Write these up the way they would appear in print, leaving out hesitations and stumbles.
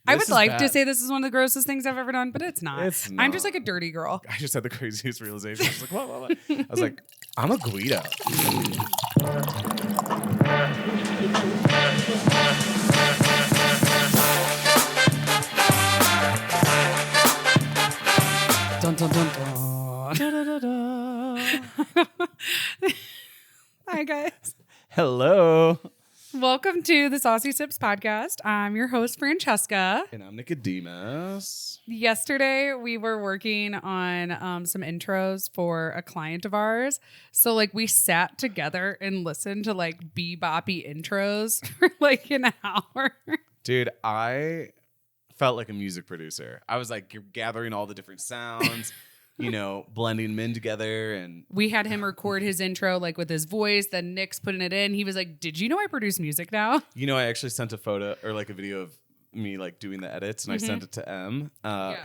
I would like to say this is one of the grossest things I've ever done, but it's not. It's not. I'm just like a dirty girl. I just had the craziest realization. I was like, what? I was like, I'm a Guido. Dun, dun, dun, dun. Da, da, da, da. Hi, guys. Hello. Welcome to the Saucy Sibz podcast. I'm your host, Francesca. And I'm Nicodemus. Yesterday, we were working on some intros for a client of ours. So, like, we sat together and listened to, like, beboppy intros for, like, an hour. Dude, I felt like a music producer. I was, like, gathering all the different sounds, you know, blending them in together. And we had him record his intro, like, with his voice. Then Nick's putting it in. He was like, did you know I produce music now? You know, I actually sent a photo or, like, a video of me, like, doing the edits. And I sent it to M,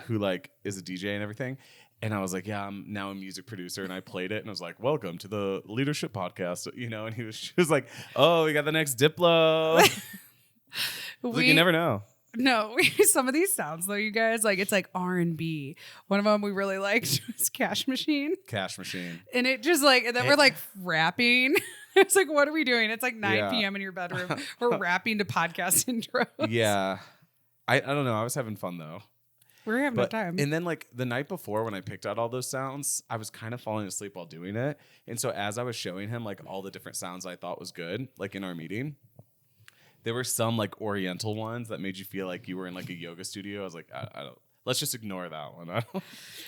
who, like, is a DJ and everything. And I was like, yeah, I'm now a music producer. And I played it. And I was like, welcome to the Leadership Podcast. You know, and she was like, oh, we got the next Diplo. Like, you never know. No, some of these sounds though, you guys, like it's like R&B. One of them we really liked was Cash Machine. Cash Machine. And it just like, and then we're like rapping. It's like, what are we doing? It's like 9 p.m. in your bedroom. We're rapping to podcast intros. Yeah. I don't know. I was having fun though. We're having a time. And then like the night before when I picked out all those sounds, I was kind of falling asleep while doing it. And so as I was showing him like all the different sounds I thought was good, like in our meeting, there were some like Oriental ones that made you feel like you were in like a yoga studio. I was like, I don't. Let's just ignore that one.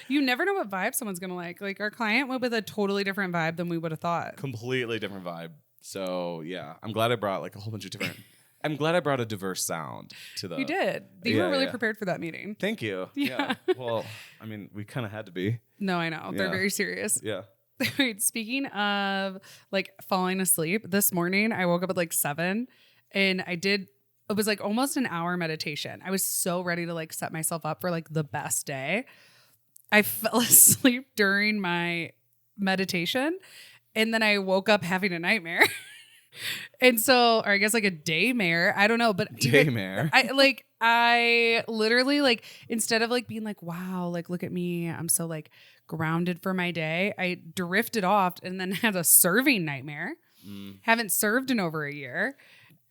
You never know what vibe someone's gonna like. Like our client went with a totally different vibe than we would have thought. Completely different vibe. So yeah, I'm glad I brought like a whole bunch of different. I'm glad I brought a diverse sound to the. You did. You were really prepared for that meeting. Thank you. Yeah. Well, I mean, we kind of had to be. No, I know. They're very serious. Yeah. Wait, speaking of like falling asleep, this morning I woke up at like 7 and it was like almost an hour meditation. I was so ready to like set myself up for like the best day. I fell asleep during my meditation and then I woke up having a nightmare. And so, or I guess like a daymare. I don't know, but daymare. I literally like, instead of like being like, wow, like look at me, I'm so like grounded for my day. I drifted off and then had a serving nightmare. Haven't served in over a year.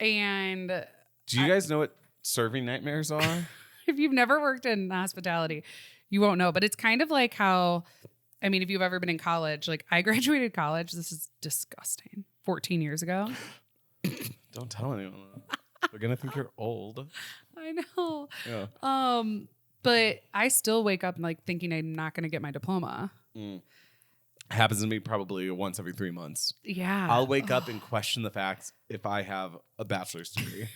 And do you guys know what serving nightmares are? If you've never worked in hospitality, you won't know. But it's kind of like how, I mean, if you've ever been in college, like I graduated college. This is disgusting. 14 years ago. Don't tell anyone that. They're gonna think you're old. I know. Yeah. But I still wake up like thinking I'm not gonna get my diploma. Happens to me probably once every 3 months. Yeah. I'll wake up and question the fact if I have a bachelor's degree.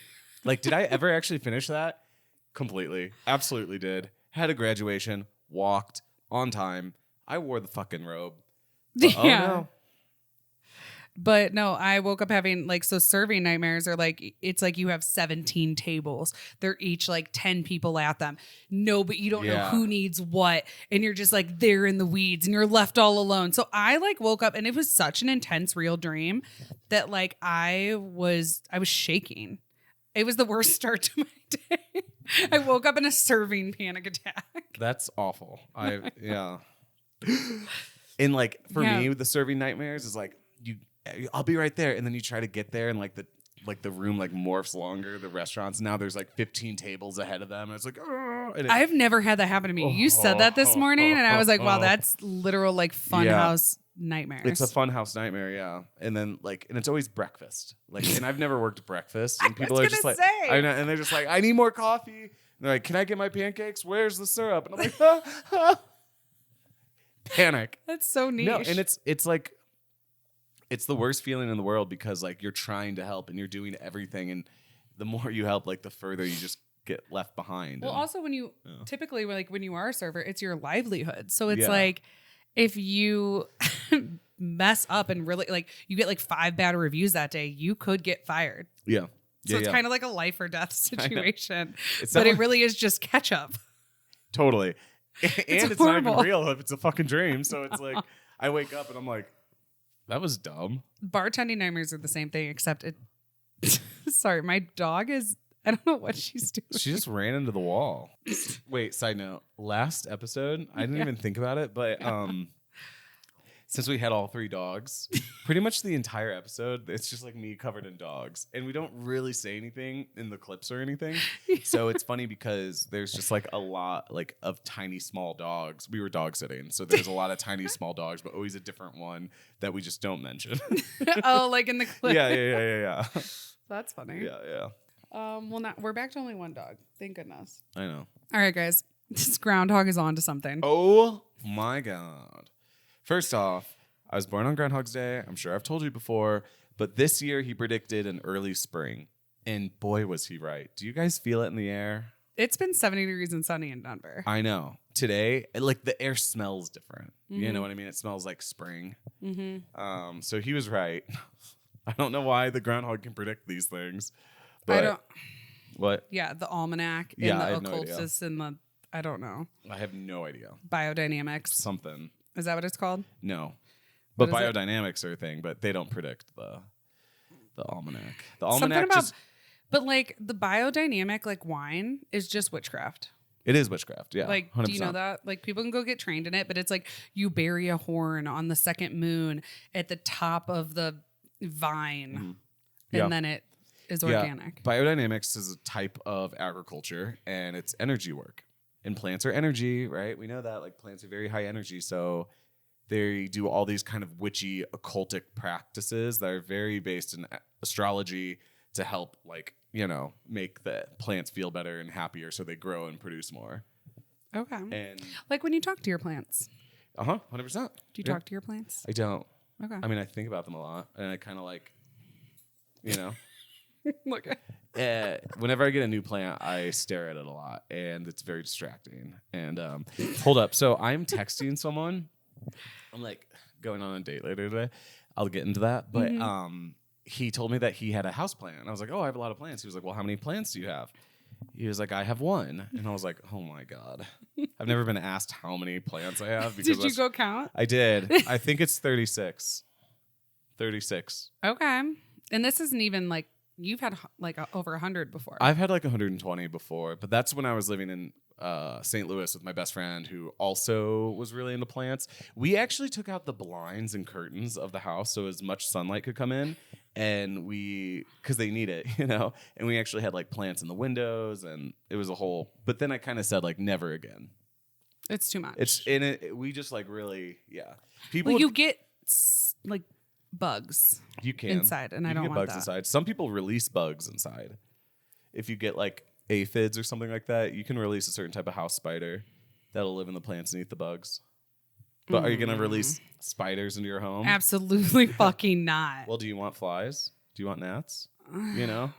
Like, did I ever actually finish that? Completely. Absolutely did. Had a graduation, walked on time. I wore the fucking robe. But, oh no. But no, I woke up having like, so serving nightmares are like, it's like you have 17 tables. They're each like 10 people at them. No, but you don't know who needs what. And you're just like there in the weeds and you're left all alone. So I like woke up and it was such an intense real dream that like I was shaking. It was the worst start to my day. I woke up in a serving panic attack. That's awful. Yeah. And like for me, the serving nightmares is like I'll be right there, and then you try to get there, and like the room like morphs longer. The restaurants now there's like 15 tables ahead of them, and it's like I've never had that happen to me. You said that this morning, and I was like, wow, that's literal like funhouse nightmares. It's a funhouse nightmare, yeah. And then like, and it's always breakfast. Like, and I've never worked breakfast, and people are just like, I know, and they're just like, I need more coffee. And they're like, can I get my pancakes? Where's the syrup? And I'm like, panic. That's so niche. No, and it's like. It's the worst feeling in the world because like you're trying to help and you're doing everything, and the more you help, like the further you just get left behind. Well, also when you typically like when you are a server, it's your livelihood. So it's like if you mess up and really like you get like 5 bad reviews that day, you could get fired. Yeah. So it's kind of like a life or death situation, but it really is just catch up. Totally. And it's not even real if it's a fucking dream. So it's like I wake up and I'm like, that was dumb. Bartending nightmares are the same thing, except it. Sorry, my dog is I don't know what she's doing. She just ran into the wall. Wait, side note. Last episode, I didn't even think about it, but since we had all 3 dogs, pretty much the entire episode, it's just like me covered in dogs. And we don't really say anything in the clips or anything. So it's funny because there's just like a lot like of tiny small dogs. We were dog sitting. So there's a lot of tiny small dogs, but always a different one that we just don't mention. Oh, like in the clip. Yeah. That's funny. Yeah. Well, not, we're back to only 1 dog. Thank goodness. I know. All right, guys. This groundhog is on to something. Oh my God. First off, I was born on Groundhog's Day. I'm sure I've told you before, but this year he predicted an early spring. And boy, was he right. Do you guys feel it in the air? It's been 70 degrees and sunny in Denver. I know. Today, like the air smells different. Mm-hmm. You know what I mean? It smells like spring. Mm-hmm. So he was right. I don't know why the groundhog can predict these things. But I don't. What? Yeah, the almanac and I the have no occultus and the, I don't know. I have no idea. Biodynamics. Something. Is that what it's called? No. But biodynamics are a thing, but they don't predict the almanac. The almanac but like the biodynamic like wine is just witchcraft. It is witchcraft, yeah. Like, 100%. do you know that? Like people can go get trained in it, but it's like you bury a horn on the second moon at the top of the vine, and then it is organic. Biodynamics is a type of agriculture, and it's energy work. And plants are energy, right? We know that. Like plants are very high energy, so they do all these kind of witchy occultic practices that are very based in astrology to help, like, you know, make the plants feel better and happier so they grow and produce more. Okay. And like when you talk to your plants. 100%. Do you talk to your plants? I don't. Okay. I mean, I think about them a lot, and I kind of like, you know. Look. Whenever I get a new plant, I stare at it a lot, and it's very distracting. And hold up. So I'm texting someone. I'm like going on a date later today. I'll get into that. But he told me that he had a house plant. And I was like, oh, I have a lot of plants. He was like, well, how many plants do you have? He was like, I have 1. And I was like, oh my God. I've never been asked how many plants I have. Did you go count? I did. I think it's 36. 36. Okay. And this isn't even like, you've had like over 100 before. I've had like 120 before, but that's when I was living in St. Louis with my best friend who also was really into plants. We actually took out the blinds and curtains of the house so as much sunlight could come in, and because they need it, you know, and we actually had like plants in the windows, and it was a whole, but then I kind of said like never again. It's too much. It's in it. We just like really, yeah. People, well, you get like bugs. You can inside, and I don't get want bugs that. inside. Some people release bugs inside. If you get like aphids or something like that, you can release a certain type of house spider that'll live in the plants and eat the bugs. But are you going to release spiders into your home? Absolutely fucking not. Well, do you want flies? Do you want gnats? You know?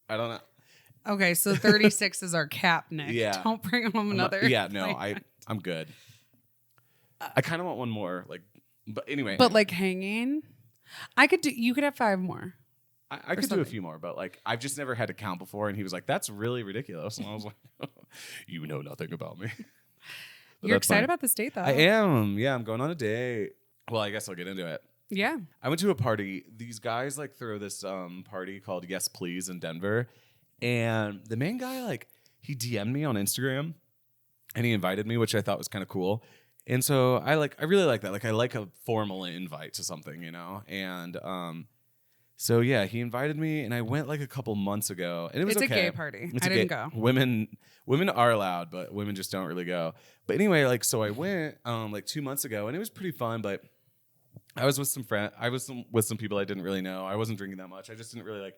I don't know. Okay, so 36 is our cap, Nick. Yeah. Don't bring home another. I'm good. I kind of want one more, like, but anyway. But like hanging, you could have 5 more. I could do a few more, but like I've just never had to count before. And he was like, "That's really ridiculous." And I was like, "You know nothing about me." You're excited about this date, though. I am. Yeah, I'm going on a date. Well, I guess I'll get into it. Yeah. I went to a party. These guys like throw this party called Yes Please in Denver, and the main guy like he DM'd me on Instagram, and he invited me, which I thought was kind of cool. And so I really like that. Like I like a formal invite to something, you know, and so yeah, he invited me, and I went like a couple months ago, and it was It's okay. a gay party. I didn't go. Women are allowed, but women just don't really go. But anyway, like so I went like 2 months ago, and it was pretty fun. But I was with some friends. I was with some people I didn't really know. I wasn't drinking that much. I just didn't really like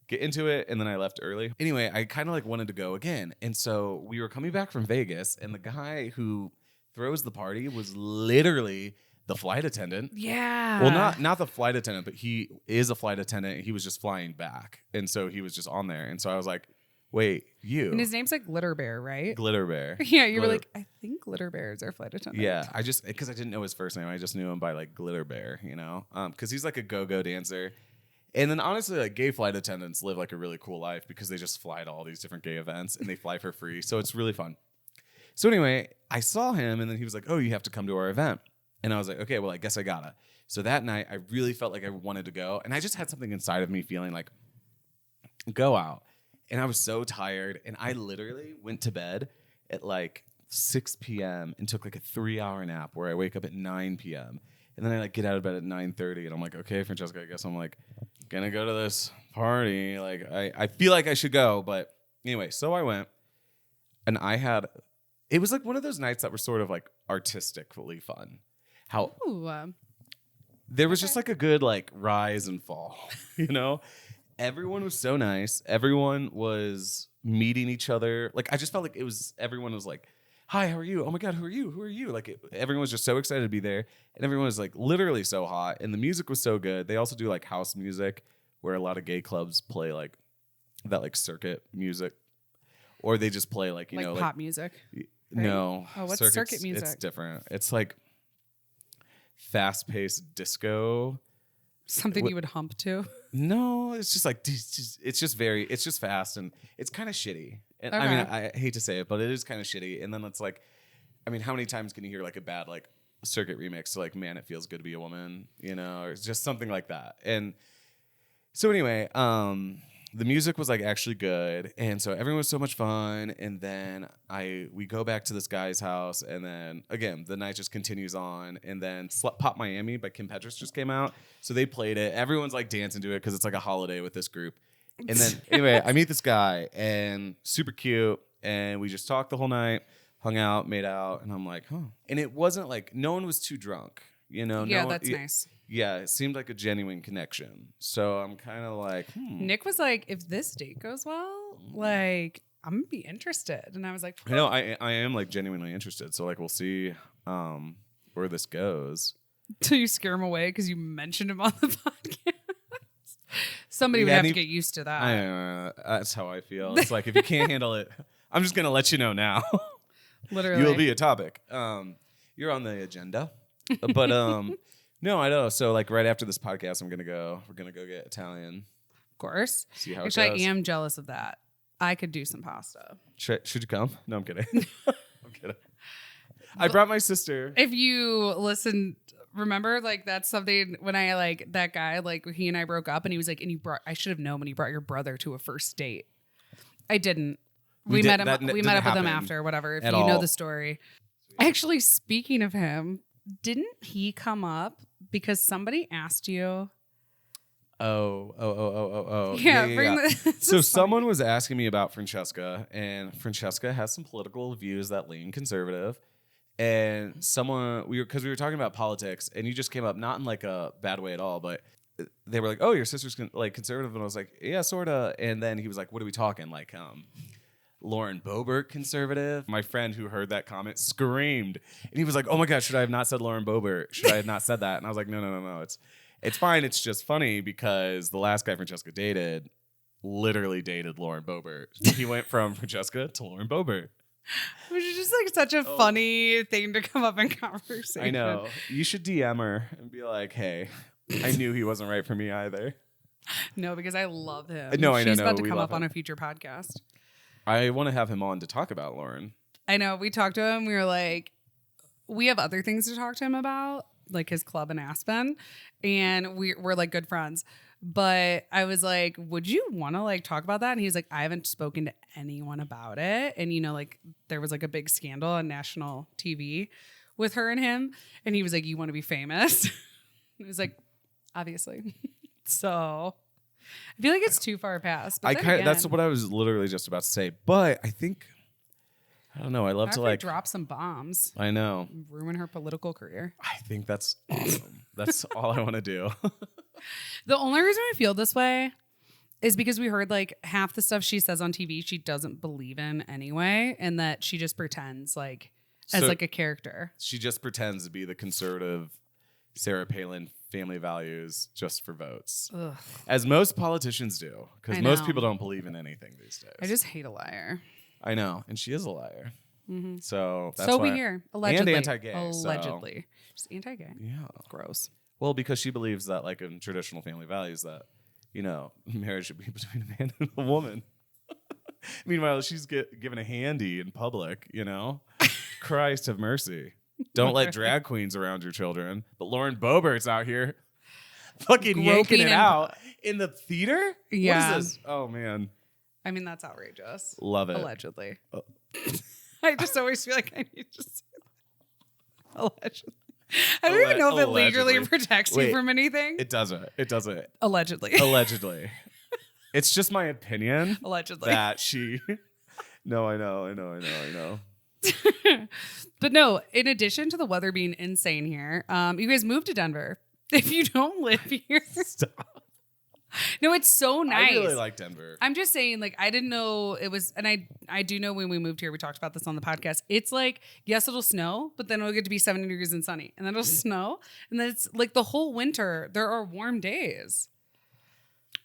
get into it, and then I left early. Anyway, I kind of like wanted to go again, and so we were coming back from Vegas, and the guy who throws the party was literally the flight attendant. Yeah. Well, not the flight attendant, but he is a flight attendant. He was just flying back. And so he was just on there. And so I was like, wait, you. And his name's like Glitter Bear, right? Glitter Bear. Yeah, you were like, I think Glitter Bear is our flight attendant. Yeah, because I didn't know his first name. I just knew him by like Glitter Bear, you know? Because he's like a go-go dancer. And then honestly, like gay flight attendants live like a really cool life because they just fly to all these different gay events and they fly for free. So it's really fun. So anyway, I saw him and then he was like, oh, you have to come to our event. And I was like, okay, well, I guess I gotta. So that night, I really felt like I wanted to go. And I just had something inside of me feeling like, go out. And I was so tired. And I literally went to bed at like 6 p.m. and took like a 3-hour nap where I wake up at 9 p.m. And then I like get out of bed at 9:30 and I'm like, okay, Francesca, I guess I'm like gonna go to this party. Like I feel like I should go. But anyway, so I went and it was like one of those nights that were sort of like artistically fun. How there was just like a good like rise and fall, you know? Everyone was so nice. Everyone was meeting each other. Like I just felt like everyone was like, hi, how are you? Oh my God, who are you? Who are you? Like everyone was just so excited to be there. And everyone was like literally so hot. And the music was so good. They also do like house music where a lot of gay clubs play like that like circuit music. Or they just play like, you know, pop music. Right? No. Oh, what's circuit music? It's different. It's like fast-paced disco. Something you would hump to? No, it's just like it's just fast and it's kind of shitty. And okay. I mean, I hate to say it, but it is kind of shitty. And then it's like, I mean, how many times can you hear like a bad like circuit remix to like "Man, It Feels Good to Be a Woman," you know, or just something like that. And so anyway, the music was like actually good, and so everyone was so much fun. And then we go back to this guy's house, and then again the night just continues on. And then Pop Miami by Kim Petras just came out, so they played it. Everyone's like dancing to it because it's like a holiday with this group. And then anyway, I meet this guy and super cute, and we just talked the whole night, hung out, made out, and I'm like, huh. And it wasn't like no one was too drunk, you know. Yeah, that's nice. Yeah, it seemed like a genuine connection. So I'm kind of like, Nick was like, if this date goes well, like, I'm going to be interested. And I was like, I know, I am like genuinely interested. So like, we'll see where this goes. Till you scare him away because you mentioned him on the podcast. Somebody would have to get used to that. That's how I feel. It's like, if you can't handle it, I'm just going to let you know now. Literally. You'll be a topic. You're on the agenda. But no, I know. So like right after this podcast, we're gonna go get Italian. Of course. See how Actually, it goes. I am jealous of that. I could do some pasta. Should you come? No, I'm kidding. I'm kidding. I brought my sister. If you listen, remember like that's something when I like that guy, like he and I broke up and he was like, and I should have known when you brought your brother to a first date. I didn't. We met up with him after, whatever. If you know the story. Actually, speaking of him, didn't he come up because somebody asked you? Oh. Yeah. So someone was asking me about Francesca, and Francesca has some political views that lean conservative. And because we were talking about politics, and you just came up, not in like a bad way at all, but they were like, "Oh, your sister's like conservative," and I was like, "Yeah, sorta." And then he was like, "What are we talking? Like, Lauren Boebert conservative?" My friend who heard that comment screamed, and he was like, "Oh my gosh, should I have not said Lauren Boebert? Should I have not said that?" And I was like, no. It's fine. It's just funny because the last guy Francesca dated literally dated Lauren Boebert. He went from Francesca to Lauren Boebert. Which is just like such a funny thing to come up in conversation. I know. You should DM her and be like, "Hey, I knew he wasn't right for me either." No, because I love him. No, I know. She's about to come up on a future podcast. I want to have him on to talk about Lauren. I know. We talked to him. We were like, we have other things to talk to him about, like his club in Aspen. And we're like good friends. But I was like, would you want to like talk about that? And he's like, I haven't spoken to anyone about it. And, you know, like there was like a big scandal on national TV with her and him. And he was like, you want to be famous? It was like, obviously. So I feel like it's too far past. But that's what I was literally just about to say. But I don't know. I love to like drop some bombs. I know. Ruin her political career. I think that's awesome. That's all I want to do. The only reason I feel this way is because we heard like half the stuff she says on TV she doesn't believe in anyway, and that she just pretends like as like a character. She just pretends to be the conservative Sarah Palin family values just for votes. Ugh. As most politicians do, because most people don't believe in anything these days. I just hate a liar. I know, and she is a liar. Mm-hmm. So that's why we hear allegedly and anti-gay. Allegedly, just anti-gay. Yeah, gross. Well, because she believes that, like in traditional family values, that marriage should be between a man and a woman. Meanwhile, she's given a handy in public. Christ have mercy. Don't let drag queens around your children. But Lauren Boebert's out here, fucking yanking it out in the theater. Yeah. What is this? Oh man. I mean, that's outrageous. Love it. Allegedly. Oh. I just always feel like I need to say that. Allegedly. I don't even know if it legally protects you from anything. It doesn't. It doesn't. Allegedly. Allegedly. It's just my opinion. Allegedly. That she... No, I know. But no, in addition to the weather being insane here, you guys moved to Denver. If you don't live here... Stop. No, it's so nice. I really like Denver. I'm just saying, like, I didn't know it was, and I do know when we moved here, we talked about this on the podcast. It's like, yes, it'll snow, but then it'll get to be 70 degrees and sunny. And then it'll snow. And then it's like the whole winter, there are warm days.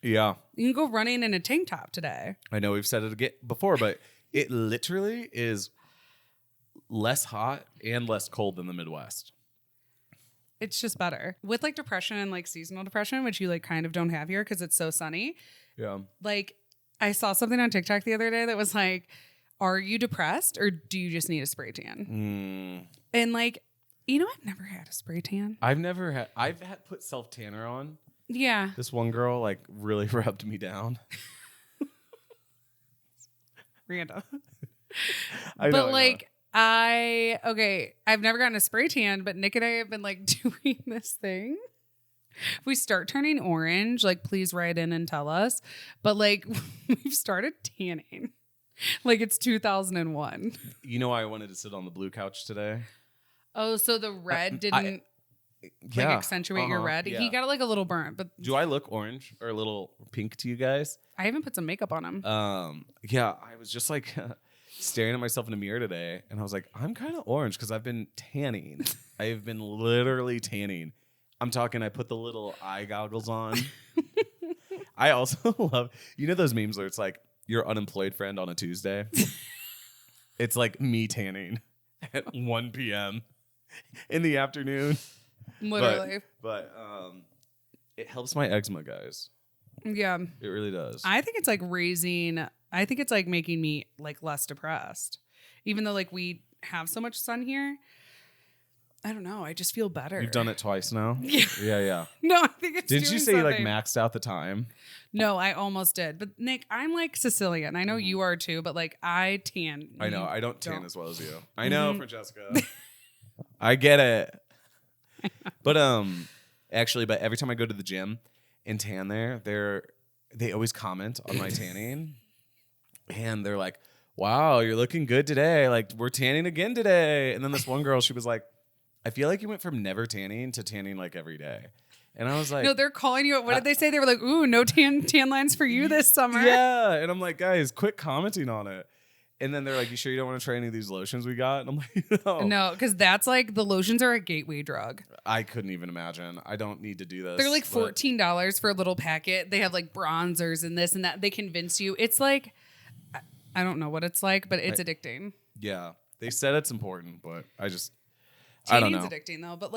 Yeah. You can go running in a tank top today. I know we've said it again before, but it literally is less hot and less cold than the Midwest. It's just better. With like depression and like seasonal depression, which you like kind of don't have here because it's so sunny. Yeah. Like I saw something on TikTok the other day that was like, are you depressed or do you just need a spray tan? And like, you know, I've never had a spray tan. I've had put self tanner on. Yeah. This one girl like really rubbed me down. Random. I know. I've never gotten a spray tan, but Nick and I have been like doing this thing. If we start turning orange, like please write in and tell us. But like we've started tanning. Like it's 2001. You know, I wanted to sit on the blue couch today. Oh, so the red didn't accentuate your red. Yeah. He got like a little burnt, but do I look orange or a little pink to you guys? I haven't put some makeup on him. Yeah, I was just like staring at myself in the mirror today, and I was like, I'm kind of orange because I've been tanning. I've been literally tanning. I'm talking, I put the little eye goggles on. I also love, you know those memes where it's like your unemployed friend on a Tuesday? It's like me tanning at 1 p.m. in the afternoon. Literally. But it helps my eczema, guys. Yeah. It really does. I think it's like making me like less depressed. Even though like we have so much sun here. I don't know. I just feel better. You've done it twice now? Yeah. Yeah. No, I think it's Didn't you say something. you like maxed out the time? No, I almost did. But Nick, I'm like Sicilian. I know you are too, but like I tan. I know. I don't tan as well as you. I know, Francesca. I get it. But actually, but every time I go to the gym and tan they always comment on my tanning. And they're like, wow, you're looking good today. Like, we're tanning again today. And then this one girl, she was like, I feel like you went from never tanning to tanning like every day. And I was like, no, they're calling you. What did they say? They were like, ooh, no tan lines for you this summer. Yeah. And I'm like, guys, quit commenting on it. And then they're like, you sure you don't want to try any of these lotions we got? And I'm like, no. No, because that's like the lotions are a gateway drug. I couldn't even imagine. I don't need to do this. They're like $14 for a little packet. They have like bronzers and this and that. They convince you. It's like, I don't know what it's like, but it's addicting. Yeah. They said it's important, but I don't know. Tanning's addicting though, but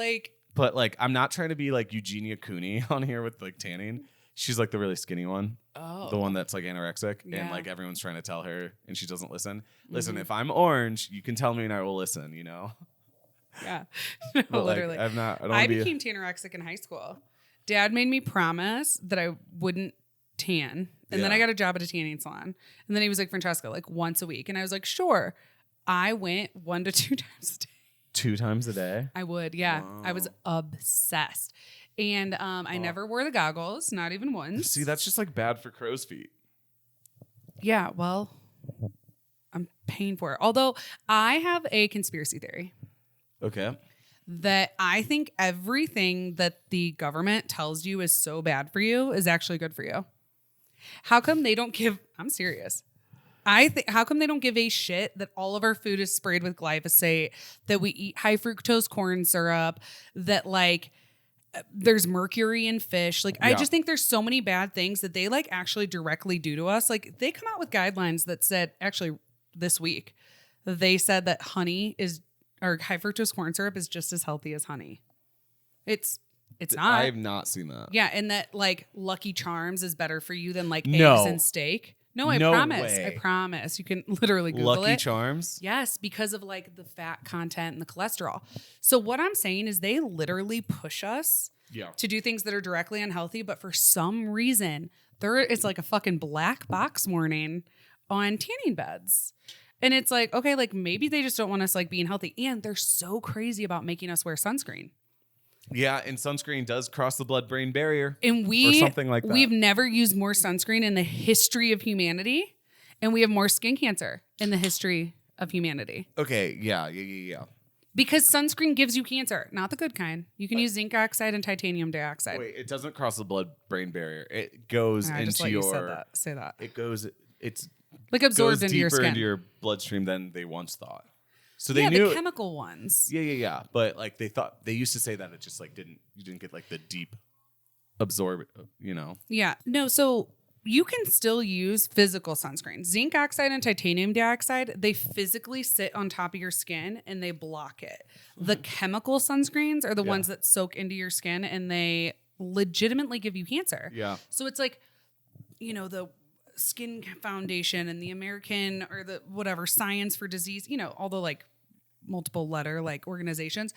like I'm not trying to be like Eugenia Cooney on here with like tanning. She's like the really skinny one. Oh. The one that's like anorexic. Yeah. And like everyone's trying to tell her and she doesn't listen. Listen, if I'm orange, you can tell me and I will listen, you know? Yeah. No, literally. I became tanorexic in high school. Dad made me promise that I wouldn't tan. And then I got a job at a tanning salon. And then he was like, Francesca, like once a week. And I was like, sure. I went 1 to 2 times a day. 2 times a day? I would, yeah. Wow. I was obsessed. And I never wore the goggles, not even once. See, that's just like bad for crow's feet. Yeah, well, I'm paying for it. Although I have a conspiracy theory. Okay. That I think everything that the government tells you is so bad for you is actually good for you. How come they don't give... I'm serious. How come they don't give a shit that all of our food is sprayed with glyphosate, that we eat high fructose corn syrup, that like there's mercury in fish? Like, I just think there's so many bad things that they like actually directly do to us. Like, they come out with guidelines that said, actually this week, they said that honey or high fructose corn syrup is just as healthy as honey. It's not. I have not seen that. Yeah, and that like Lucky Charms is better for you than like eggs and steak. No, I promise. Way. I promise. You can literally Google Lucky it. Charms? Yes, because of like the fat content and the cholesterol. So what I'm saying is they literally push us to do things that are directly unhealthy, but for some reason it's like a fucking black box warning on tanning beds. And it's like, okay, like maybe they just don't want us like being healthy. And they're so crazy about making us wear sunscreen. Yeah, and sunscreen does cross the blood-brain barrier. And or something like that. We've never used more sunscreen in the history of humanity. And we have more skin cancer in the history of humanity. Okay, yeah. Because sunscreen gives you cancer, not the good kind. You can use zinc oxide and titanium dioxide. Wait, it doesn't cross the blood-brain barrier. It goes into your... Say that. It goes... It's like absorbed into your skin. Deeper into your bloodstream than they once thought. So they knew the chemical ones. Yeah. But like they used to say that it just like you didn't get like the deep absorb, you know. Yeah. No, so you can still use physical sunscreen. Zinc oxide and titanium dioxide, they physically sit on top of your skin and they block it. The chemical sunscreens are the ones that soak into your skin and they legitimately give you cancer. Yeah. So it's like, you know, the Skin Foundation and the American or the whatever Science for Disease, you know, all the like multiple letter like organizations,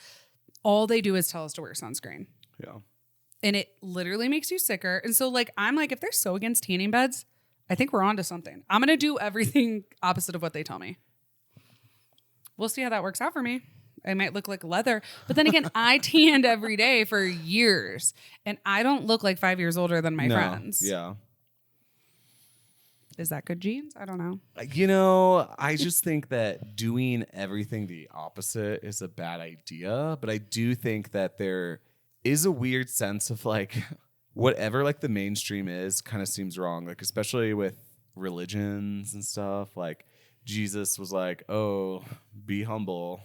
all they do is tell us to wear sunscreen. Yeah. And it literally makes you sicker. And so like, I'm like, if they're so against tanning beds, I think we're onto something. I'm going to do everything opposite of what they tell me. We'll see how that works out for me. I might look like leather. But then again, I tanned every day for years and I don't look like 5 years older than my friends. Yeah. Is that good genes? I don't know. You know, I just think that doing everything the opposite is a bad idea. But I do think that there is a weird sense of like whatever like the mainstream is kind of seems wrong. Like, especially with religions and stuff. Like Jesus was like, oh, be humble.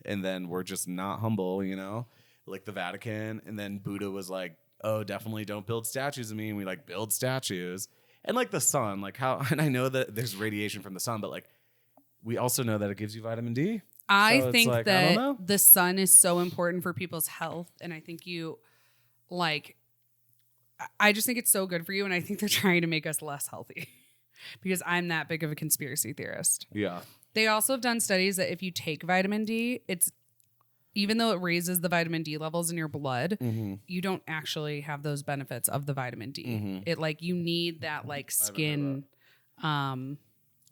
And then we're just not humble, you know, like the Vatican. And then Buddha was like, oh, definitely don't build statues of me. And we like build statues. And like the sun, like how, and I know that there's radiation from the sun, but like we also know that it gives you vitamin D. I think that the sun is so important for people's health. And I think I just think it's so good for you. And I think they're trying to make us less healthy because I'm that big of a conspiracy theorist. Yeah. They also have done studies that if you take vitamin D, even though it raises the vitamin D levels in your blood, you don't actually have those benefits of the vitamin D. It like you need that like skin the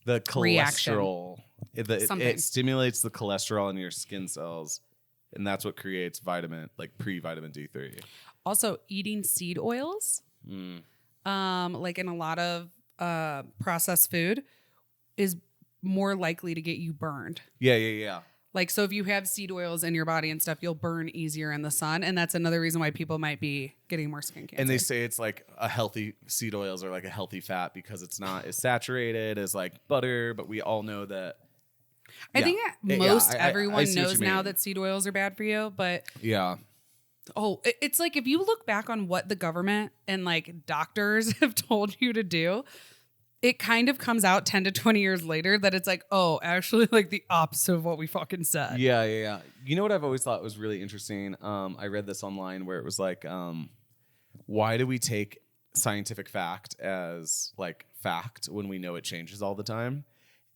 cholesterol. It stimulates the cholesterol in your skin cells, and that's what creates pre-vitamin D3. Also, eating seed oils, like in a lot of processed food, is more likely to get you burned. Yeah. Like, so if you have seed oils in your body and stuff, you'll burn easier in the sun. And that's another reason why people might be getting more skin cancer. And they say it's like a healthy seed oils are like a healthy fat because it's not as saturated as like butter. But we all know that. I think everyone knows now that seed oils are bad for you. But yeah. Oh, it's like if you look back on what the government and like doctors have told you to do, it kind of comes out 10 to 20 years later that it's like, oh, actually like the opposite of what we fucking said. Yeah. You know what I've always thought was really interesting? I read this online where it was like, why do we take scientific fact as like fact when we know it changes all the time?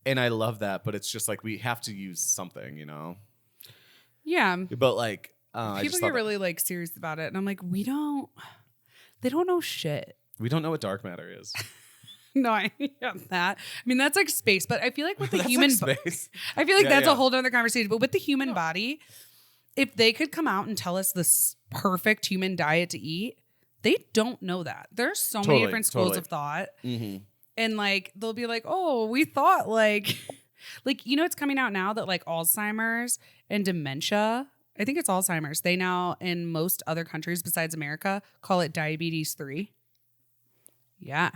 And I love that, but it's just like we have to use something, you know? Yeah. But like, people get really like serious about it. And I'm like, they don't know shit. We don't know what dark matter is. No, I get that. I mean, that's like space, but I feel like with the human space. I feel like that's a whole other conversation. But with the human body, if they could come out and tell us this perfect human diet to eat, they don't know that. There's so many different schools of thought. And like, they'll be like, oh, we thought like, you know, it's coming out now that like Alzheimer's and dementia, I think it's Alzheimer's. They now in most other countries besides America call it diabetes 3. Yeah.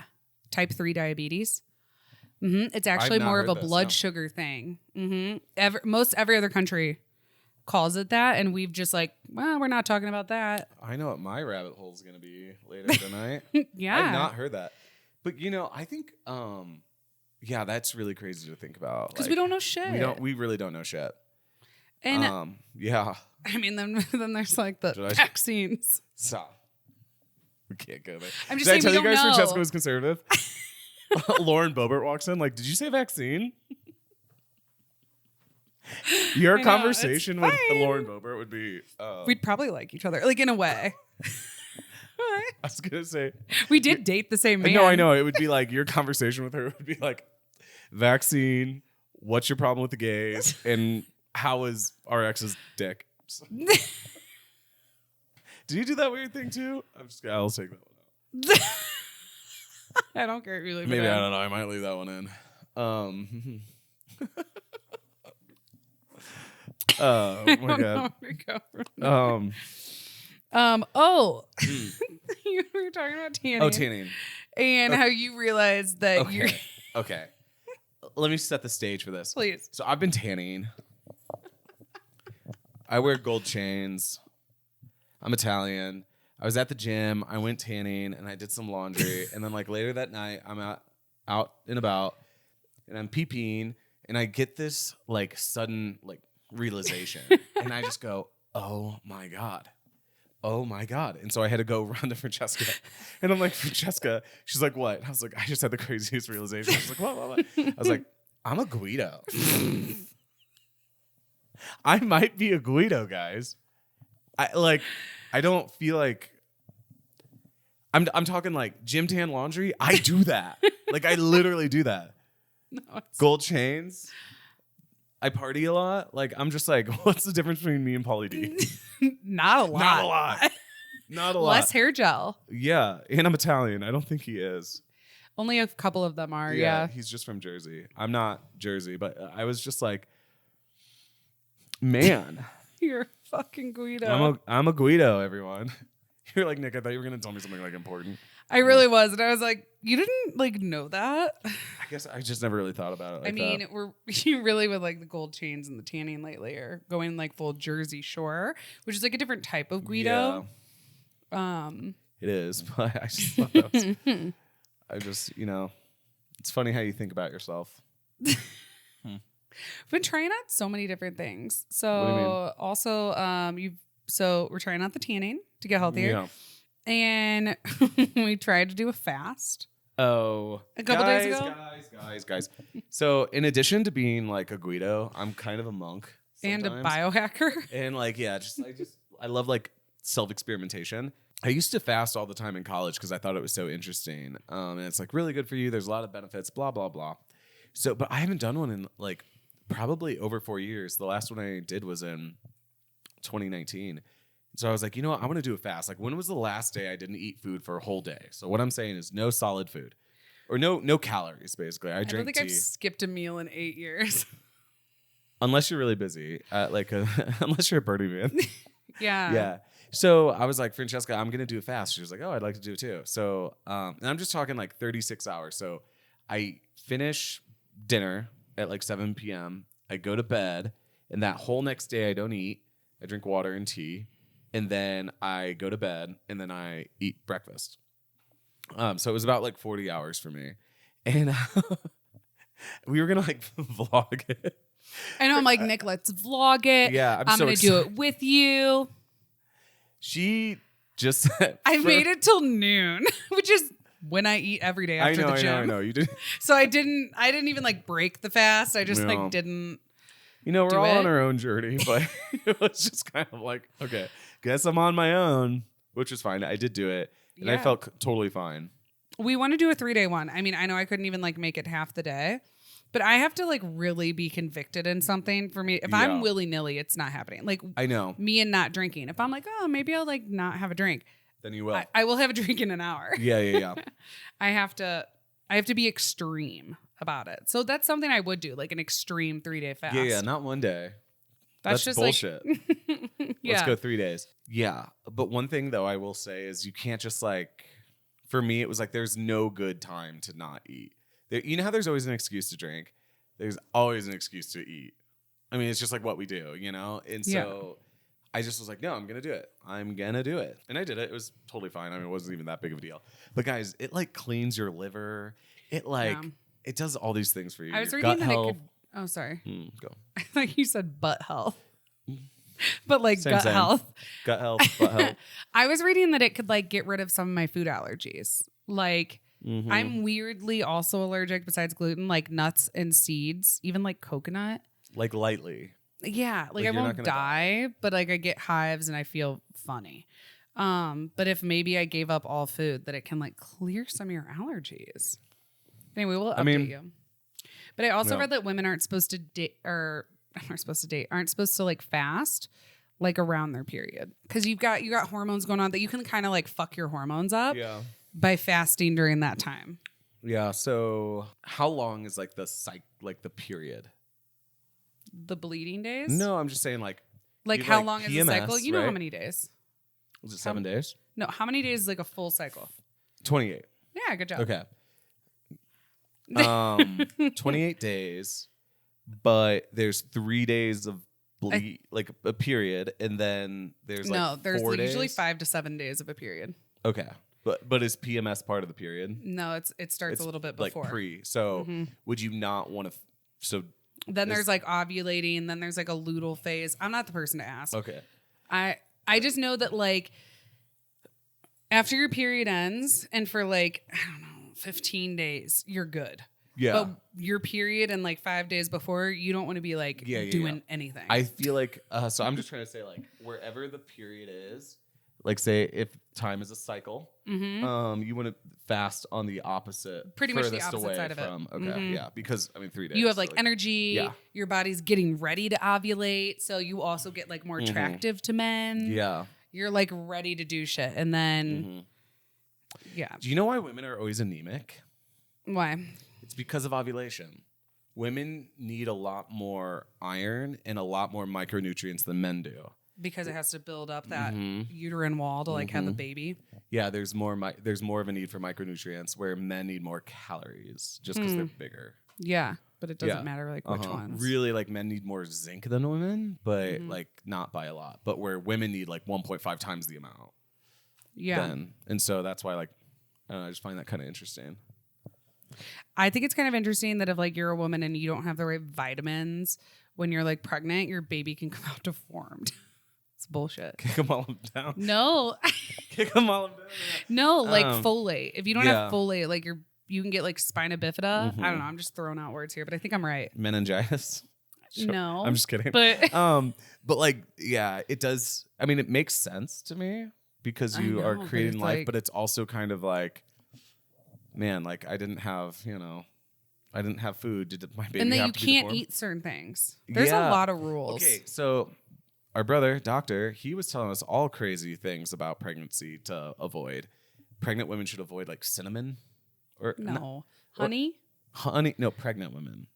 Type 3 diabetes. It's actually more of a blood sugar thing. Most every other country calls it that. And we've just like, well, we're not talking about that. I know what my rabbit hole is going to be later tonight. Yeah. I've not heard that. But, you know, I think, that's really crazy to think about. Because we don't know shit. We really don't know shit. And, yeah. I mean, then there's like the vaccines. Stop. We can't go there. I'm just saying, did I tell we you guys don't know. Francesca was conservative? Lauren Boebert walks in like, did you say vaccine? Your conversation with Lauren Boebert would be... we'd probably like each other, like in a way. I was going to say. We did date the same man. No, I know. It would be like your conversation with her would be like, vaccine, what's your problem with the gays, and how is our ex's dick? Did you do that weird thing too? I'll take that one out. I don't care if you leave Maybe it in. I don't know. I might leave that one in. Oh my god. You were talking about tanning. Oh, tanning. And how you realized that you're Okay. Let me set the stage for this. Please. So I've been tanning. I wear gold chains. I'm Italian. I was at the gym. I went tanning and I did some laundry. And then like later that night, I'm out and about and I'm peeing and I get this like sudden like realization. And I just go, oh my God. Oh my God. And so I had to go run to Francesca. And I'm like, Francesca, she's like, what? I was like, I just had the craziest realization. I was like, what? I was like, I'm a Guido. I might be a Guido, guys. I don't feel like I'm talking like gym tan laundry. I do that. Like I literally do that. No, gold chains. I party a lot. Like I'm just like, what's the difference between me and Pauly D? Not a lot. Not a lot. Not a lot. Less hair gel. Yeah, and I'm Italian. I don't think he is. Only a couple of them are. Yeah. He's just from Jersey. I'm not Jersey, but I was just like, man, you're fucking Guido. I'm a Guido, everyone. You're like, Nick, I thought you were gonna tell me something like important. I really was, and I was like, you didn't like know that? I guess I just never really thought about it. Like I mean, you really with like the gold chains and the tanning lately are going like full Jersey Shore, which is like a different type of Guido. Yeah. It is, but I just thought that was, I just, it's funny how you think about yourself. I've been trying out so many different things. So What do you mean? Also, so we're trying out the tanning to get healthier. Yeah. And we tried to do a fast. Oh, a couple days ago. Guys. So in addition to being like a Guido, I'm kind of a monk sometimes. And a biohacker. And like, yeah, I love like self-experimentation. I used to fast all the time in college because I thought it was so interesting. And it's like really good for you. There's a lot of benefits, blah, blah, blah. So, but I haven't done one in like probably over 4 years. The last one I did was in 2019. So I was like, you know what? I want to do a fast. Like, when was the last day I didn't eat food for a whole day? So what I'm saying is no solid food or no calories, basically. I don't think tea. I've skipped a meal in 8 years. Unless you're really busy, unless you're a birdie man. Yeah. Yeah. So I was like, Francesca, I'm going to do a fast. She was like, oh, I'd like to do it too. So, and I'm just talking like 36 hours. So I finish dinner at like 7 p.m. I go to bed, and that whole next day I don't eat. I drink water and tea. And then I go to bed, and then I eat breakfast. So it was about like 40 hours for me. And we were going to like vlog it. I know. I'm like, Nick, let's vlog it. Yeah, I'm going to do it with you. She just said... I made it till noon, which is when I eat every day after the gym. I know. You did. So I didn't even like break the fast. I just like didn't. We're all on our own journey, but it was just kind of like, okay, guess I'm on my own, which was fine. I did do it, and I felt totally fine. We want to do a 3-day one. I mean, I know I couldn't even like make it half the day, but I have to like really be convicted in something for me. If I'm willy-nilly, it's not happening. Like I know me and not drinking. If I'm like, oh, maybe I'll like not have a drink. Then you will. I will have a drink in an hour. Yeah. I have to be extreme about it. So that's something I would do, like an extreme 3-day fast. Yeah, not one day. That's just bullshit. Like, Let's go 3 days. Yeah. But one thing though I will say is you can't just like, for me, it was like there's no good time to not eat. You know how there's always an excuse to drink? There's always an excuse to eat. I mean, it's just like what we do, And so I just was like, no, I'm going to do it. I'm going to do it. And I did it. It was totally fine. I mean, it wasn't even that big of a deal. But guys, it like cleans your liver. It like... Yeah. It does all these things for you. I was Your reading gut that health. it could. Oh, sorry. Go. Like you said, butt health, but like Same. health. Gut health, butt health. I was reading that it could like get rid of some of my food allergies. Like I'm weirdly also allergic, besides gluten, like nuts and seeds, even like coconut. Like lightly. Yeah, like I won't die, but like I get hives and I feel funny. But if maybe I gave up all food, that it can like clear some of your allergies. Anyway, we'll update you. But I also read that women aren't supposed to aren't supposed to like fast like around their period, because you got hormones going on that you can kind of like fuck your hormones up by fasting during that time. Yeah. So how long is like the period? The bleeding days? No, I'm just saying like how long is PMS, the cycle? You know right? how many days? Was it 7 days? No, how many days is like a full cycle? 28. Yeah, good job. Okay. 28 days, but there's 3 days of like a period, and then there's like there's 4 days? usually 5 to 7 days of a period. Okay. But is PMS part of the period? No, it starts a little bit before. Like pre. So would you not want to then there's like ovulating, then there's like a luteal phase. I'm not the person to ask. Okay. I just know that like after your period ends and for like, I don't know, 15 days, you're good. Yeah. But your period and like 5 days before, you don't want to be like doing anything. I feel like, so I'm just trying to say like wherever the period is, like say if time is a cycle, you want to fast on the opposite, pretty much the opposite side of it. Okay, yeah, because I mean 3 days. You have like energy. Yeah. Your body's getting ready to ovulate, so you also get like more attractive to men. Yeah, you're like ready to do shit, and then Do you know why women are always anemic? Why? It's because of ovulation. Women need a lot more iron and a lot more micronutrients than men do. Because it has to build up that uterine wall to like have the baby. Yeah, there's more of a need for micronutrients, where men need more calories just because they're bigger. Yeah, but it doesn't matter like which ones. Really, like men need more zinc than women, but like not by a lot. But where women need like 1.5 times the amount. Yeah. And so that's why like I don't know, I just find that kind of interesting. I think it's kind of interesting that if like you're a woman and you don't have the right vitamins when you're like pregnant, your baby can come out deformed. It's bullshit. Kick them all down. No. Kick them all down. No, like folate. If you don't have folate, like you can get like spina bifida. I don't know. I'm just throwing out words here, but I think I'm right. Meningitis. Sure. No. I'm just kidding. But like, yeah, it does. I mean, it makes sense to me because you are creating life, like, but it's also kind of like, man, like I didn't have food. Did my baby and then have you to be can't deformed? eat certain things. There's a lot of rules. Okay, so our brother, doctor, he was telling us all crazy things about pregnancy to avoid. Pregnant women should avoid like cinnamon or honey. Honey, no, pregnant women.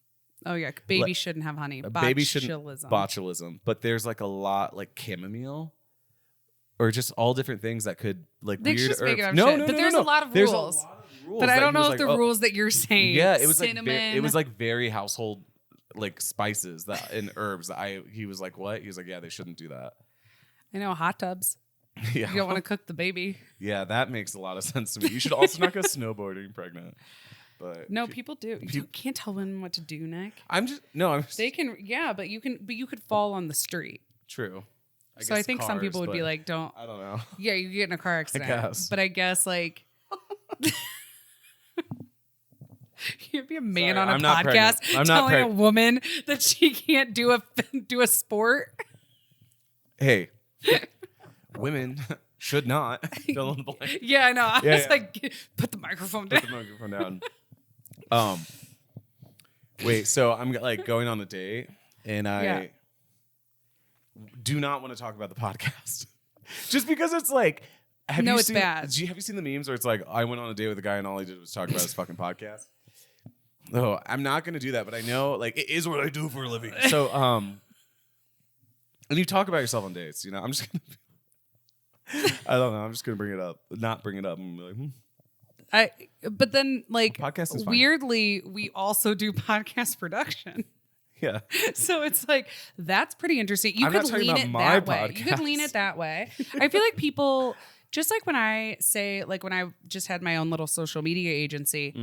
Oh yeah, baby shouldn't have honey. Baby shouldn't botulism. But there's like a lot like chamomile, or just all different things that could like They're weird just herbs. making up shit. But there's a lot of rules. There's a lot of rules. But I don't know if the rules that you're saying. Yeah, it was cinnamon. like it was like very household like spices that and herbs that he was like, what? He was like, yeah, they shouldn't do that. I know, hot tubs. Yeah. You don't want to cook the baby. Yeah, that makes a lot of sense to me. You should also not go snowboarding pregnant. But no, people do. You can't tell women what to do, Nick. They can, but you could fall on the street. True. I think some people would be like, don't. I don't know. Yeah, you get in a car accident. I guess. But I guess like. You'd be a man on a podcast telling a woman that she can't do a sport. Hey, women should not fill in the blank. Yeah, I know. I was like, put the microphone down. Put the microphone down. Wait. So I'm like going on a date, and I do not want to talk about the podcast, just because it's like. It's bad. Have you seen the memes where it's like I went on a date with a guy and all he did was talk about his fucking podcast? Oh, I'm not gonna do that, but I know like it is what I do for a living. So and you talk about yourself on dates, you know. I'm just gonna I don't know. I'm just gonna bring it up, not bring it up, and be like, But then like podcast is fine. Weirdly, we also do podcast production. Yeah. So it's like that's pretty interesting. You could lean it that way. You could lean it that way. I feel like people. Just like when I say, like when I just had my own little social media agency,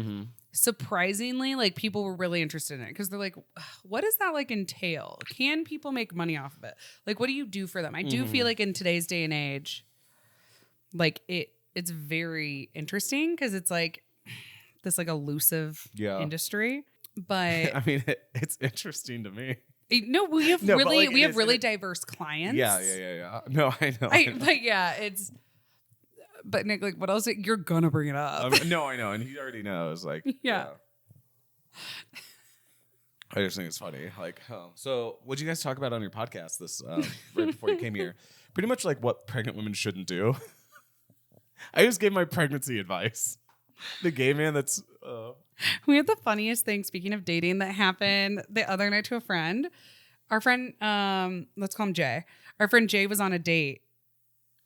surprisingly, like people were really interested in it because they're like, what does that like entail? Can people make money off of it? Like, what do you do for them? I do feel like in today's day and age, like it's very interesting because it's like this like elusive industry. But I mean, it's interesting to me. No, we have really diverse clients. Yeah. No, I know. But yeah, it's. But Nick, like, what else? You're gonna bring it up. No, I know, and he already knows. Like, yeah. I just think it's funny. Like, so what'd you guys talk about on your podcast this right before you came here? Pretty much like what pregnant women shouldn't do. I just gave my pregnancy advice. The gay man that's. We had the funniest thing. Speaking of dating, that happened the other night to a friend. Our friend, let's call him Jay. Our friend Jay was on a date.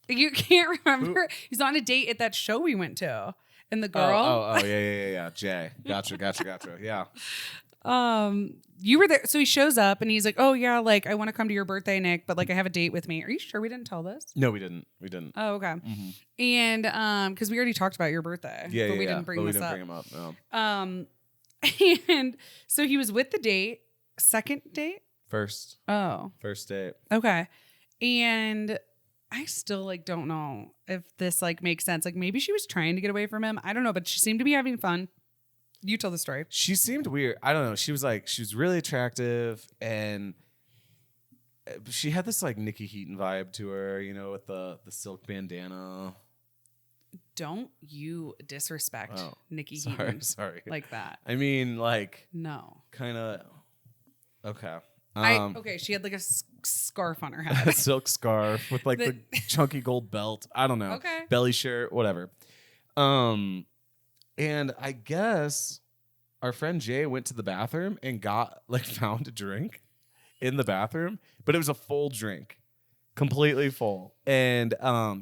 You can't remember. He's on a date at that show we went to, and the girl. Oh, yeah. Jay, gotcha. Yeah. You were there. So he shows up and he's like, oh yeah, like I want to come to your birthday, Nick, but like I have a date with me. Are you sure we didn't tell this? No, we didn't. Oh, okay. Mm-hmm. And because we already talked about your birthday. Yeah, but we yeah, didn't bring this up. Bring him up. No. And so he was with the date. Second date? First. Oh. First date. Okay. And I still like don't know if this like makes sense. Like maybe she was trying to get away from him. I don't know, but she seemed to be having fun. You tell the story. She seemed weird. I don't know. She was really attractive, and she had this like Nikki Heaton vibe to her, you know, with the silk bandana. Don't you disrespect Nikki Heaton sorry. like that. I mean, like, no. Kind of. Okay. Okay, she had like a scarf on her head. A silk scarf with like the chunky gold belt. I don't know. Okay. Belly shirt, whatever. And I guess our friend Jay went to the bathroom and found a drink in the bathroom, but it was a full drink, completely full. And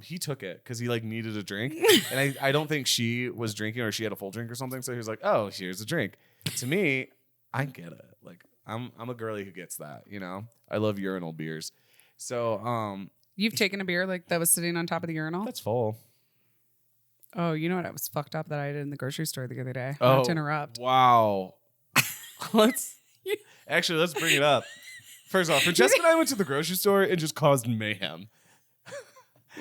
he took it because he like needed a drink. And I don't think she was drinking or she had a full drink or something. So he was like, oh, here's a drink. To me, I get it. Like I'm a girly who gets that, you know? I love urinal beers. So you've taken a beer like that was sitting on top of the urinal? That's full. Oh, you know what? I was fucked up that I did in the grocery store the other day. Oh, not to interrupt. Wow. Let's bring it up. First off, Francesca and I went to the grocery store and just caused mayhem.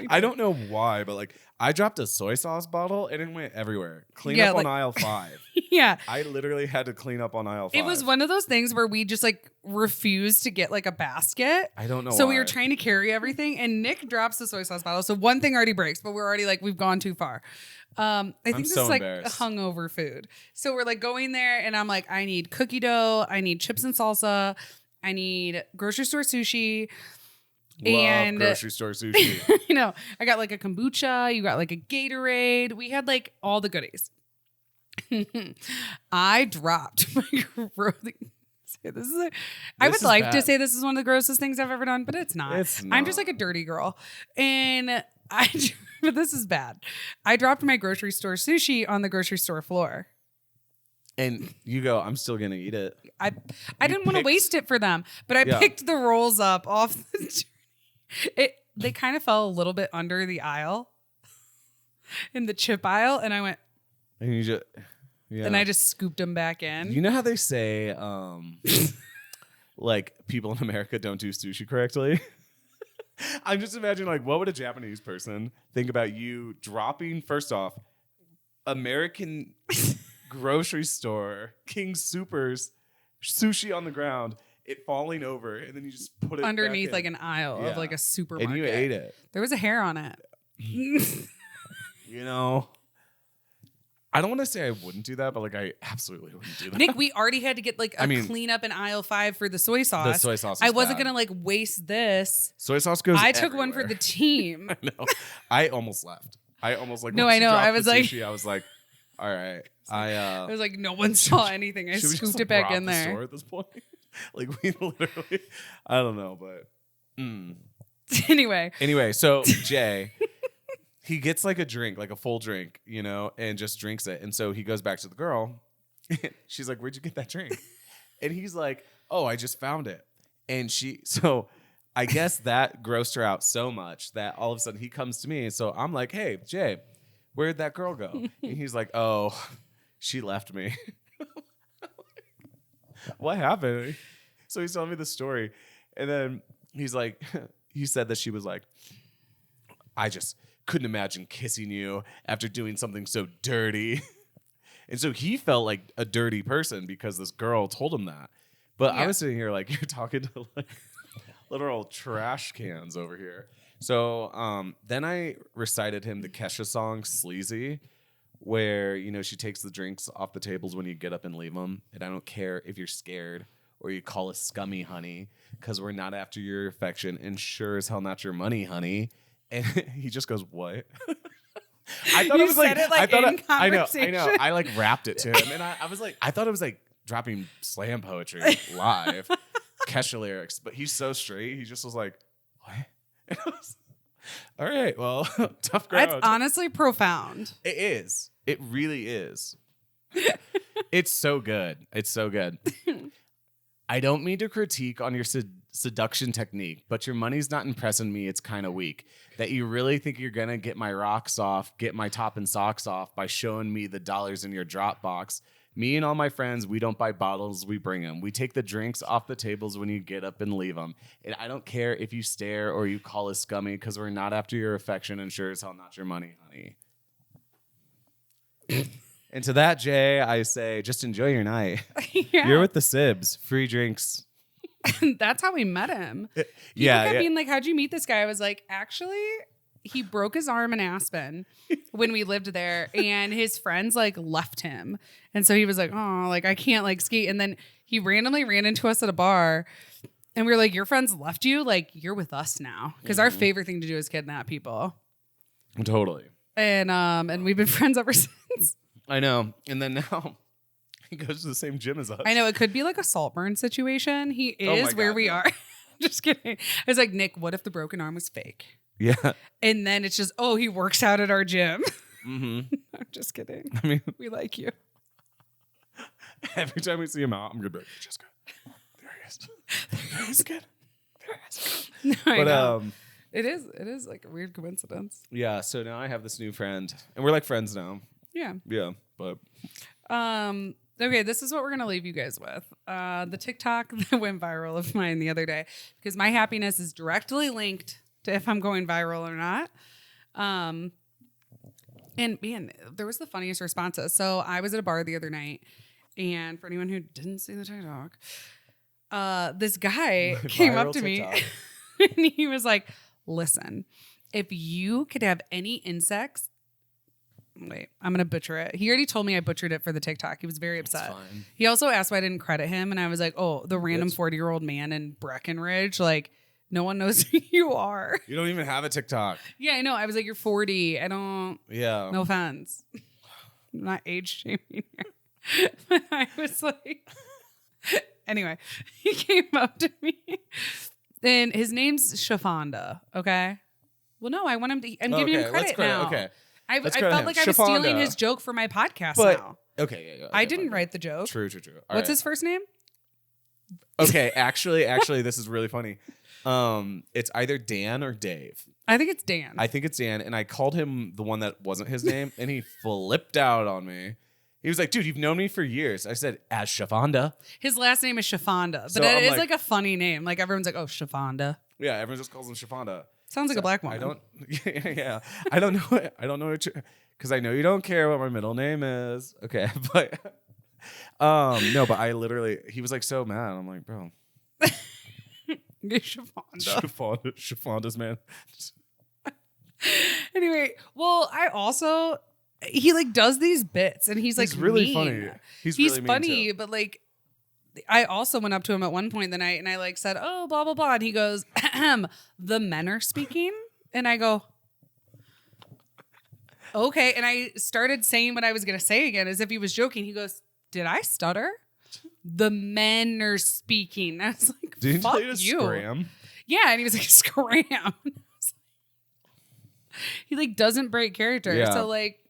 I don't know why, but like I dropped a soy sauce bottle and it went everywhere. Clean up on aisle 5. Yeah. I literally had to clean up on aisle 5. It was one of those things where we just like refused to get like a basket. I don't know So why. we were trying to carry everything and Nick drops the soy sauce bottle. So one thing already breaks, but we're already like, we've gone too far. I think this is like hungover food. So we're like going there and I'm like, I need cookie dough. I need chips and salsa. I need grocery store sushi. Love grocery store sushi. You know, I got like a kombucha. You got like a Gatorade. We had like all the goodies. I dropped my I would like to say this is one of the grossest things I've ever done, but it's not. I'm just like a dirty girl. And but this is bad. I dropped my grocery store sushi on the grocery store floor. And you go, I'm still going to eat it. I didn't want to waste it for them, but I picked the rolls up off the they kind of fell a little bit under the aisle in the chip aisle. And I went, and you just, and I just scooped them back in. You know how they say, like people in America don't do sushi correctly? I'm just imagining like, what would a Japanese person think about you dropping, first off, American grocery store, King Soopers, sushi on the ground, it falling over, and then you just put it underneath like an aisle of like a supermarket. And you ate it. There was a hair on it. You know, I don't want to say I wouldn't do that, but like I absolutely wouldn't do that. Nick, we already had to get like clean up in aisle 5 for the soy sauce. The soy sauce. I wasn't gonna like waste this. Soy sauce goes. I took one for the team. I know. I almost left. I almost like. No, I know. I was like, sushi, I was like, all right. I was like, no one saw anything. I scooped it back in there. Store at this point, like we literally, I don't know, but anyway, so Jay. He gets like a drink, like a full drink, you know, and just drinks it. And so he goes back to the girl. She's like, where'd you get that drink? And he's like, oh, I just found it. And so I guess that grossed her out so much that all of a sudden he comes to me. And so I'm like, hey, Jay, where'd that girl go? And he's like, oh, she left me. What happened? So he's telling me the story. And then he's like, he said that she was like, I just couldn't imagine kissing you after doing something so dirty. And so he felt like a dirty person because this girl told him that. But I was sitting here like, you're talking to like literal trash cans over here. So then I recited him the Kesha song Sleazy, where, you know, she takes the drinks off the tables when you get up and leave them. And I don't care if you're scared or you call us scummy, honey, because we're not after your affection and sure as hell not your money, honey. And he just goes, what? I thought you it was like, said it like I know. conversation. I like rapped it to him. And I was like, I thought it was like dropping slam poetry live, Kesha lyrics. But he's so straight. He just was like, what? And I was, all right, well, tough ground. That's honestly profound. It is. It really is. It's so good. It's so good. I don't mean to critique on your seduction technique, but your money's not impressing me. It's kind of weak. That you really think you're going to get my rocks off, get my top and socks off by showing me the dollars in your drop box. Me and all my friends, we don't buy bottles, we bring them. We take the drinks off the tables when you get up and leave them. And I don't care if you stare or you call us scummy because we're not after your affection and sure as hell not your money, honey. And to that, Jay, I say, just enjoy your night. Yeah. You're with the Sibz. Free drinks. That's how we met him. He kept being like, how'd you meet this guy? I was like, actually, he broke his arm in Aspen when we lived there, and his friends like left him. And so he was like, oh, like I can't like skate. And then he randomly ran into us at a bar, and we were like, your friends left you? Like, you're with us now. Because our favorite thing to do is kidnap people. Totally. And we've been friends ever since. I know. And then now he goes to the same gym as us. I know. It could be like a Saltburn situation. He is where we are. Just kidding. I was like, Nick, what if the broken arm was fake? Yeah. And then it's just, oh, he works out at our gym. Mm-hmm. I'm just kidding. I mean, we like you. Every time we see him out, I'm going to be like, Jessica, there he is. There he is again. There he is. No, I know. It is like a weird coincidence. Yeah. So now I have this new friend, and we're like friends now. Yeah. Yeah. But okay, this is what we're gonna leave you guys with. The TikTok that went viral of mine the other day, because my happiness is directly linked to if I'm going viral or not. And man, there was the funniest responses. So I was at a bar the other night, and for anyone who didn't see the TikTok, this guy came up to me and he was like, listen, if you could have any insects. Wait, I'm going to butcher it. He already told me I butchered it for the TikTok. He was very upset. He also asked why I didn't credit him. And I was like, oh, the random 40-year-old man in Breckenridge. Like, no one knows who you are. You don't even have a TikTok. Yeah, I know. I was like, you're 40. I don't. Yeah. No offense. I'm not age shaming here. But I was like. Anyway, he came up to me. And his name's Shafanda. Okay. Well, no, I want him to. I'm giving him credit now. Okay. I felt like I was stealing his joke for my podcast now. Okay, yeah. I didn't write the joke. True. What's his first name? Okay, actually, this is really funny. It's either Dan or Dave. I think it's Dan. I think it's Dan, and I called him the one that wasn't his name, and he flipped out on me. He was like, dude, you've known me for years. I said, as Shafanda. His last name is Shafanda, but it is like a funny name. Like everyone's like, oh, Shafanda. Yeah, everyone just calls him Shafanda. Sounds like a black woman. I don't. Yeah, I don't know because I know you don't care what my middle name is. Okay, but no, but I literally, he was like so mad. I'm like, bro, Shafanda's man. Anyway, well, he like does these bits, and he's like really mean. funny. He's really funny, mean but like. I also went up to him at one point in the night and I like said, oh, blah, blah, blah. And he goes, the men are speaking. And I go, okay. And I started saying what I was going to say again as if he was joking. He goes, did I stutter? The men are speaking. I was like, didn't fuck you. Scram? Yeah. And he was like, scram. He like doesn't break character. Yeah. So like,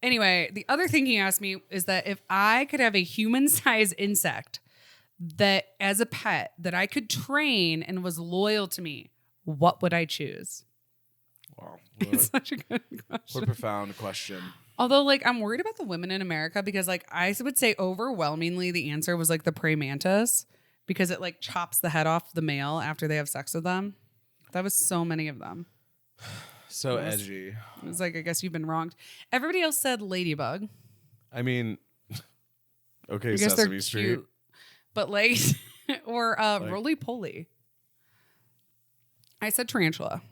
anyway, the other thing he asked me is that if I could have a human-sized insect that as a pet that I could train and was loyal to me, what would I choose? Wow. It's such a good question. What a profound question. Although, like, I'm worried about the women in America because, like, I would say overwhelmingly the answer was, like, the praying mantis because it, like, chops the head off the male after they have sex with them. That was so many of them. So edgy. It was like, I guess you've been wronged. Everybody else said ladybug. I mean, okay, I guess Sesame they're Street. cute, but or roly poly. I said tarantula.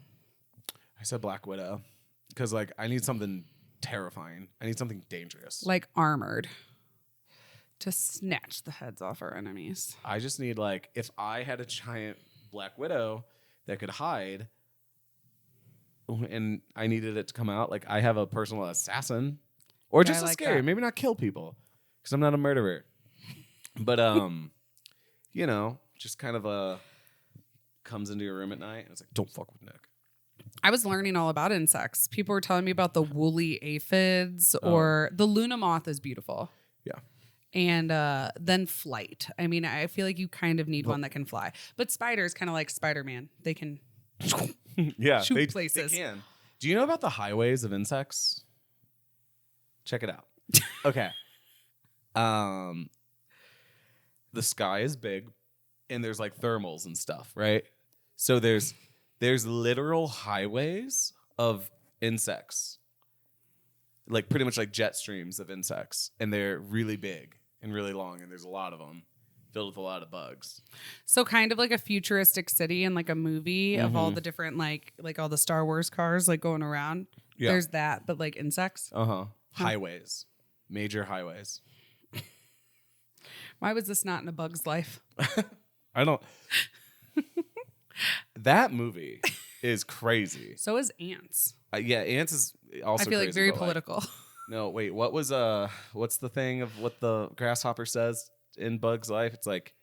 I said Black Widow because like I need something terrifying. I need something dangerous. Like armored to snatch the heads off our enemies. I just need like if I had a giant Black Widow that could hide and I needed it to come out, like I have a personal assassin or just like scary, that. maybe not kill people because I'm not a murderer. But you know, just kind of comes into your room at night and it's like, don't fuck with Nick. I was learning all about insects. People were telling me about the woolly aphids or the Luna moth is beautiful. Yeah. And then flight. I mean, I feel like you kind of need one that can fly. But spiders, kind of like Spider-Man. They can shoot places. They can. Do you know about the highways of insects? Check it out. Okay. The sky is big and there's like thermals and stuff, right? So there's literal highways of insects. Like pretty much like jet streams of insects. And they're really big and really long. And there's a lot of them filled with a lot of bugs. So kind of like a futuristic city in like a movie of all the different like all the Star Wars cars like going around. Yeah. There's that, but like insects. Highways. Major highways. Why was this not in A Bug's Life? I don't. That movie is crazy. So is Ants. Yeah, Ants is also. I feel crazy, like very political. Like, no, wait. What was what's the thing of what the grasshopper says in Bug's Life? It's like.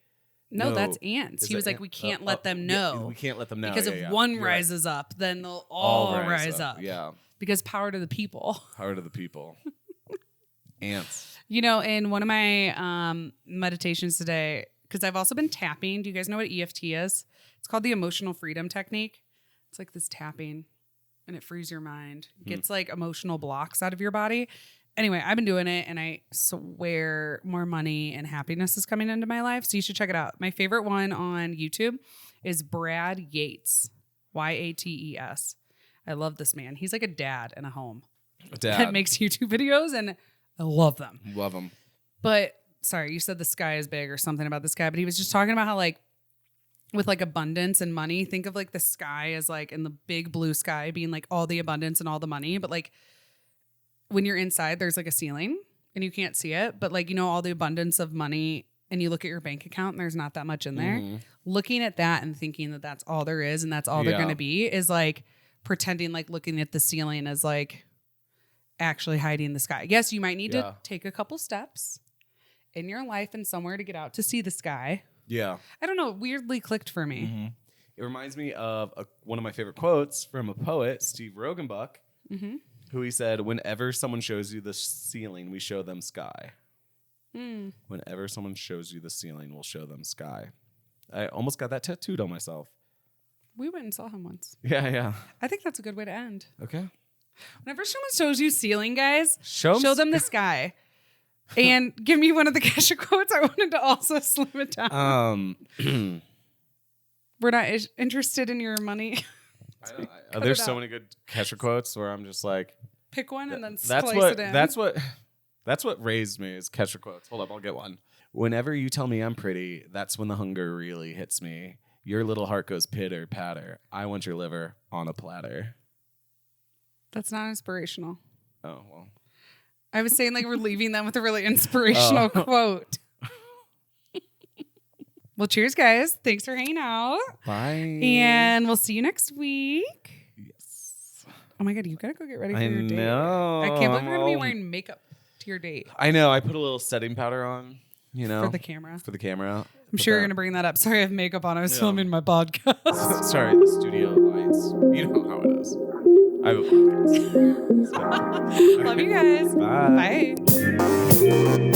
No, that's Ants. He was like, we can't let them know. Yeah, we can't let them know because if one rises up, then they'll all rise up. Yeah. Because power to the people. Power to the people. Ants. You know, in one of my meditations today, because I've also been tapping. Do you guys know what EFT is? It's called the emotional freedom technique. It's like this tapping and it frees your mind. It gets like emotional blocks out of your body. Anyway, I've been doing it and I swear more money and happiness is coming into my life. So you should check it out. My favorite one on YouTube is Brad Yates, Yates. I love this man. He's like a dad in a home that makes YouTube videos and I love them. Love them. But sorry, you said the sky is big or something about the sky, but he was just talking about how like with like abundance and money, think of like the sky as like in the big blue sky being like all the abundance and all the money. But like when you're inside, there's like a ceiling and you can't see it. But like, you know, all the abundance of money and you look at your bank account and there's not that much in there. Looking at that and thinking that that's all there is and that's all they're going to be is like pretending like looking at the ceiling as like actually hiding the sky. Yes, you might need to take a couple steps in your life and somewhere to get out to see the sky. Yeah. I don't know. It weirdly clicked for me. It reminds me of one of my favorite quotes from a poet, Steve Rogenbuck, who he said, whenever someone shows you the ceiling, we show them sky. Whenever someone shows you the ceiling, we'll show them sky. I almost got that tattooed on myself. We went and saw him once. Yeah. I think that's a good way to end. Okay. Whenever someone shows you ceiling, guys, show them the sky. And give me one of the Kesha quotes. I wanted to also slim it down. We're not interested in your money. There's so many good Kesha quotes where I'm just like, pick one and then slice it in. That's what raised me is Kesha quotes. Hold up, I'll get one. Whenever you tell me I'm pretty, that's when the hunger really hits me. Your little heart goes pitter patter. I want your liver on a platter. That's not inspirational. Oh, well. I was saying like we're leaving them with a really inspirational quote. Well, cheers, guys. Thanks for hanging out. Bye. And we'll see you next week. Yes. Oh my God, you gotta go get ready for your date. I can't believe we're gonna be wearing makeup to your date. I know. I put a little setting powder on, you know. For the camera. I'm sure you're gonna bring that up. Sorry, I have makeup on. I was filming my podcast. Sorry, the studio lights. You know how it is. I have a podcast. Love you guys. Bye. Bye.